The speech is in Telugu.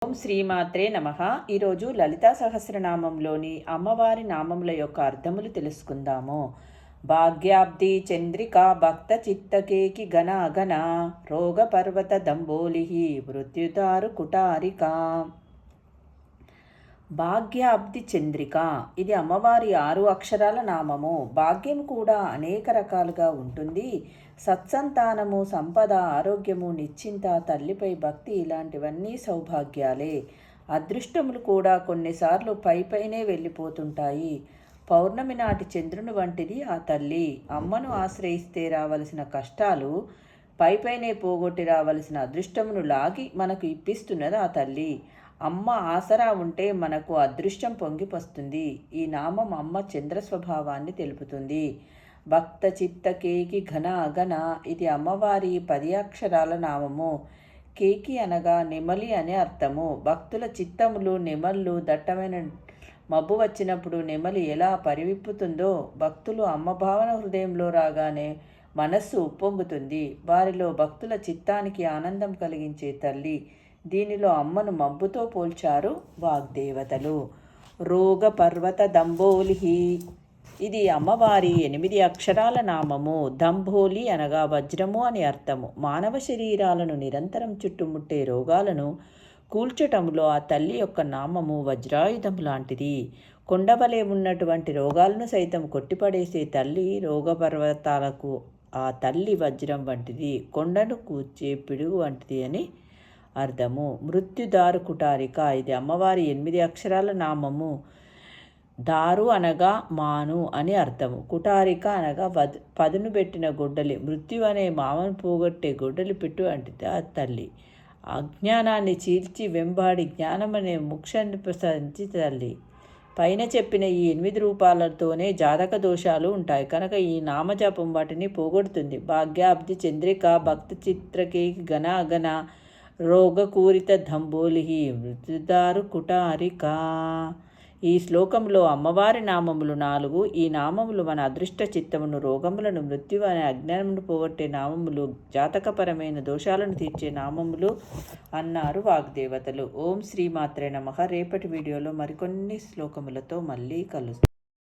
ఓం శ్రీమాత్రే నమః. ఈరోజు లలితా సహస్రనామంలోని అమ్మవారి నామముల యొక్క అర్థములు తెలుసుకుందాము. భాగ్యాబ్ది చంద్రికా భక్త చిత్తకేకి గణ అగణ రోగ పర్వత దంబోలి మృత్యుతారు కుటారిక. భాగ్యాబ్ది చంద్రిక ఇది అమ్మవారి 6 అక్షరాల నామము. భాగ్యం కూడా అనేక రకాలుగా ఉంటుంది. సత్సంతానము, సంపద, ఆరోగ్యము, నిశ్చింత, తల్లిపై భక్తి ఇలాంటివన్నీ సౌభాగ్యాలే. అదృష్టములు కూడా కొన్నిసార్లు పైపైనే వెళ్ళిపోతుంటాయి. పౌర్ణమి నాటి చంద్రుని వంటిది ఆ తల్లి. అమ్మను ఆశ్రయిస్తే రావలసిన కష్టాలు పైపైనే పోగొట్టి రావలసిన అదృష్టమును లాగి మనకు ఇప్పిస్తున్నది ఆ తల్లి. అమ్మ ఆసరా ఉంటే మనకు అదృష్టం పొంగిపోస్తుంది. ఈ నామం అమ్మ చంద్ర స్వభావాన్ని తెలుపుతుంది. భక్త చిత్త కేకి ఘన అగణ ఇది అమ్మవారి 10 అక్షరాల నామము. కేకి అనగా నెమలి అనే అర్థము. భక్తుల చిత్తములు నెమళ్ళు దట్టమైన మబ్బు వచ్చినప్పుడు నెమలి ఎలా పరివిప్పుతుందో భక్తులు అమ్మ భావన హృదయంలో రాగానే మనస్సు ఉప్పొంగుతుంది. వారిలో భక్తుల చిత్తానికి ఆనందం కలిగించే తల్లి. దీనిలో అమ్మను మబ్బుతో పోల్చారు వాగ్దేవతలు. రోగ పర్వత దంబోలిహి ఇది అమ్మవారి 8 అక్షరాల నామము. దంభోలి అనగా వజ్రము అని అర్థము. మానవ శరీరాలను నిరంతరం చుట్టుముట్టే రోగాలను కూల్చటంలో ఆ తల్లి యొక్క నామము వజ్రాయుధం లాంటిది. కొండవలే ఉన్నటువంటి రోగాలను సైతం కొట్టిపడేసే తల్లి. రోగ పర్వతాలకు ఆ తల్లి వజ్రం వంటిది, కొండను కూర్చే పిడుగు వంటిది అని అర్థము. మృత్యుదారు కుటారిక ఇది అమ్మవారి 8 అక్షరాల నామము. దారు అనగా మాను అని అర్థము. కుటారిక అనగా పదును పెట్టిన గొడ్డలి. మృత్యు అనే మామను పోగొట్టే గొడ్డలి పెట్టు అంటిది ఆ తల్లి. అజ్ఞానాన్ని చీల్చి వెంబాడి జ్ఞానమనే మోక్షాన్ని ప్రసాదించి తల్లి. పైన చెప్పిన ఈ 8 రూపాలతోనే జాతక దోషాలు ఉంటాయి కనుక ఈ నామజపం వాటిని పోగొడుతుంది. భాగ్యాబ్ది చంద్రిక భక్త చిత్రకేకి ఘన అగణ రోగకూరిత దంబోలి మృత్యుదారు కుటారిక. ఈ శ్లోకంలో అమ్మవారి నామములు 4. ఈ నామములు మన అదృష్ట చిత్తమును, రోగములను, మృత్యు అనే అజ్ఞానమును పోగొట్టే నామములు, జాతకపరమైన దోషాలను తీర్చే నామములు అన్నారు వాగ్దేవతలు. ఓం శ్రీమాత్రే నమః. రేపటి వీడియోలో మరికొన్ని శ్లోకములతో మళ్ళీ కలుస్తాం.